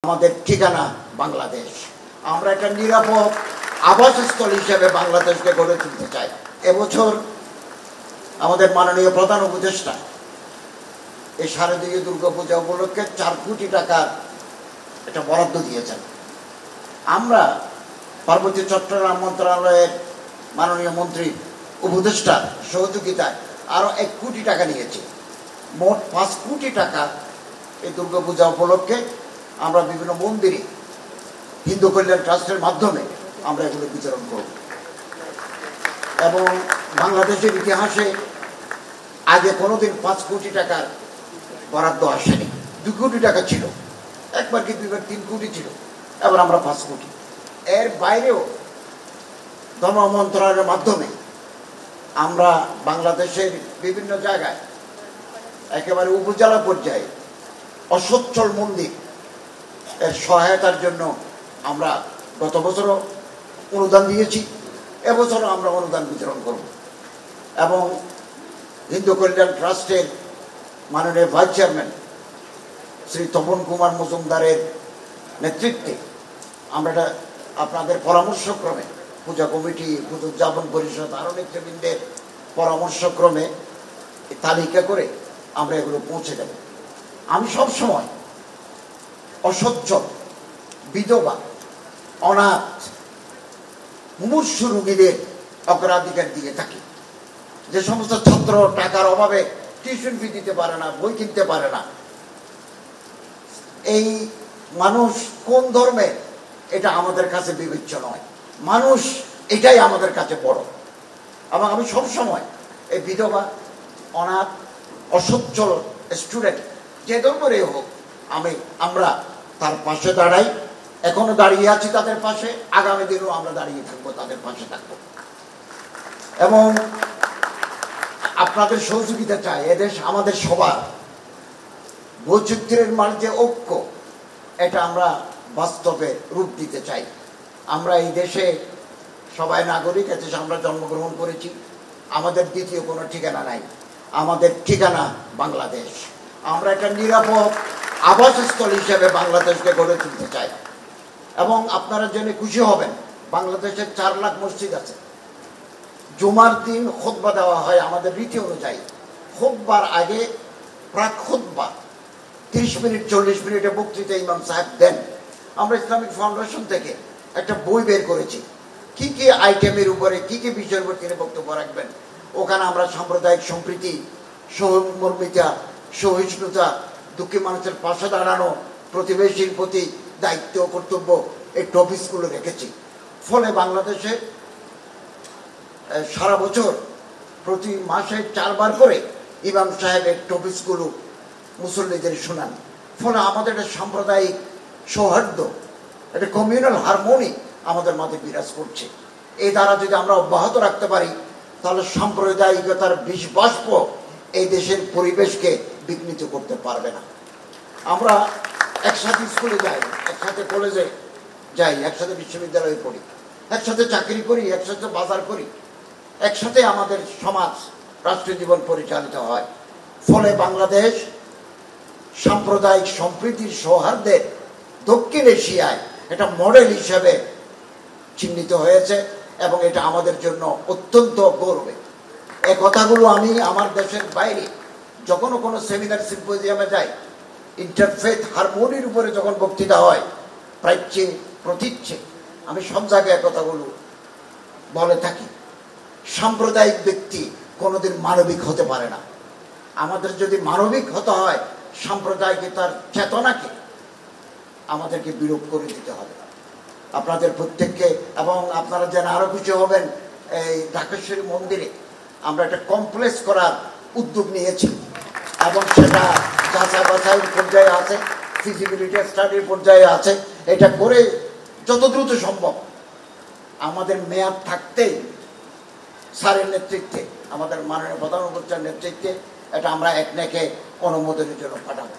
আমাদের ঠিকানা বাংলাদেশ। আমরা একটা নিরাপদ আবাসস্থল হিসেবে বাংলাদেশকে গড়ে তুলতে চাই। এবছর আমাদের মাননীয় প্রধান উপদেষ্টা এই শারদীয় দুর্গাপূজা উপলক্ষে 4 কোটি টাকার একটা বরাদ্দ দিয়েছেন। আমরা পার্বত্য চট্টগ্রাম মন্ত্রণালয়ের মাননীয় মন্ত্রী উপদেষ্টার সহযোগিতায় আরও 1 কোটি টাকা নিয়েছি। মোট 5 কোটি টাকা এই দুর্গাপূজা উপলক্ষে আমরা বিভিন্ন মন্দিরে হিন্দু কল্যাণ ট্রাস্টের মাধ্যমে আমরা এগুলো বিতরণ করব। এবং বাংলাদেশের ইতিহাসে আগে কোনোদিন 5 কোটি টাকার বরাদ্দ আসেনি। 2 কোটি টাকা ছিল, একবার কি 2বার 3 কোটি ছিল, এবার আমরা 5 কোটি। এর বাইরেও ধর্ম মন্ত্রণালয়ের মাধ্যমে আমরা বাংলাদেশের বিভিন্ন জায়গায় একেবারে উপজেলা পর্যায়ে অসচ্ছল মন্দির এর সহায়তার জন্য আমরা গত বছরও অনুদান দিয়েছি, এবছরও আমরা অনুদান বিতরণ করব। এবং হিন্দু কল্যাণ ট্রাস্টের মাননীয় ভাইস চেয়ারম্যান শ্রী তপন কুমার মজুমদারের নেতৃত্বে আমরা আপনাদের পরামর্শক্রমে পূজা কমিটি, পুজো উদযাপন পরিষদ, আরও নেতৃবৃন্দের পরামর্শক্রমে তালিকা করে আমরা এগুলো পৌঁছে দেব। আমি সবসময় অসচ্ছল, বিধবা, অনাথ, মুমূর্ষু রোগীদের অগ্রাধিকার দিয়ে থাকি। যে সমস্ত ছাত্র টাকার অভাবে টিউশন ফি দিতে পারে না, বই কিনতে পারে না, এই মানুষ কোন ধর্মে এটা আমাদের কাছে বিবেচ্য নয়, মানুষ এটাই আমাদের কাছে বড়। এবং আমি সবসময় এই বিধবা, অনাথ, অসচ্ছল স্টুডেন্ট যে ধর্মেরই হোক আমরা তার পাশে দাঁড়াই। এখনো দাঁড়িয়ে আছি তাদের পাশে, আগামী দিনেও আমরা দাঁড়িয়ে থাকবো, তাদের পাশে থাকবো। এবং আপনাদের সহযোগিতা চাই। এদেশ আমাদের সবার, বৈচিত্র্যের মাঝে ঐক্য, এটা আমরা বাস্তবে রূপ দিতে চাই। আমরা এই দেশে সবাই নাগরিক, এদেশে আমরা জন্মগ্রহণ করেছি, আমাদের দ্বিতীয় কোনো ঠিকানা নাই। আমাদের ঠিকানা বাংলাদেশ। আমরা একটা নিরাপদ আবাসস্থল হিসেবে বাংলাদেশকে গড়ে তুলতে চাই। এবং আপনারা জেনে খুশি হবেন, বাংলাদেশের 4 লাখ মসজিদ আছে। জুমার দিন খুতবা দেওয়া হয় আমাদের রীতি অনুযায়ী। খুতবার আগে প্রাক খুতবা 30 মিনিট 40 মিনিটে বক্তৃতা ইমাম সাহেব দেন। আমরা ইসলামিক ফাউন্ডেশন থেকে একটা বই বের করেছি, কি কি আইটেমের উপরে কি কি বিষয়ের উপর তিনি বক্তব্য রাখবেন। ওখানে আমরা সাম্প্রদায়িক সম্প্রীতি, সহমর্মিতা, সহিষ্ণুতা, দুঃখী মানুষের পাশে দাঁড়ানো, প্রতিবেশীর প্রতি দায়িত্ব কর্তব্য, এই টপিকসগুলো রেখেছি। ফলে বাংলাদেশে সারা বছর প্রতি মাসে 4 বার করে ইমাম সাহেবের টপিকসগুলো মুসল্লিদের শোনান। ফলে আমাদের একটা সাম্প্রদায়িক সৌহার্দ্য, একটা কমিউনাল হারমোনি আমাদের মাঝে বিরাজ করছে। এই দ্বারা যদি আমরা অব্যাহত রাখতে পারি, তাহলে সাম্প্রদায়িকতার বিষ বাষ্প এই দেশের পরিবেশকে বিঘ্নিত করতে পারবে না। আমরা একসাথে স্কুলে যাই, একসাথে কলেজে যাই, একসাথে বিশ্ববিদ্যালয়ে পড়ি, একসাথে চাকরি করি, একসাথে বাজার করি, একসাথে আমাদের সমাজ, রাষ্ট্রীয় জীবন পরিচালিত হয়। ফলে বাংলাদেশ সাম্প্রদায়িক সম্প্রীতির সৌহার্দ্যের দক্ষিণ এশিয়ায় একটা মডেল হিসেবে চিহ্নিত হয়েছে এবং এটা আমাদের জন্য অত্যন্ত গৌরবের। এই কথাগুলো আমি আমার দেশের বাইরে যখনও কোনো সেমিনার সিম্পোজিয়ামে যাই, ইন্টারফেথ হারমোনির উপরে যখন বক্তৃতা হয়, প্রাচ্যে প্রতীচ্যে, আমি সব জায়গায় কথাগুলো বলে থাকি। সাম্প্রদায়িক ব্যক্তি কোনোদিন মানবিক হতে পারে না। আমাদের যদি মানবিক হতে হয়, সাম্প্রদায়িকতার চেতনাকে আমাদেরকে বিরূপ করে দিতে হবে। আপনাদের প্রত্যেককে, এবং আপনারা যেন আরো কিছু হবেন, এই ঢাকেশ্বরী মন্দিরে আমরা একটা কমপ্লেক্স করার উদ্যোগ নিয়েছি এবং সেটা যাচাই বাছাইয়ের পর্যায়ে আছে, ফিজিবিলিটি স্টাডির পর্যায়ে আছে। এটা করে যত দ্রুত সম্ভব আমাদের মেয়াদ থাকতেই স্যারের নেতৃত্বে, আমাদের মাননীয় প্রধান উপদেষ্টার নেতৃত্বে এটা আমরা একনেকে অনুমোদনের জন্য পাঠাবো।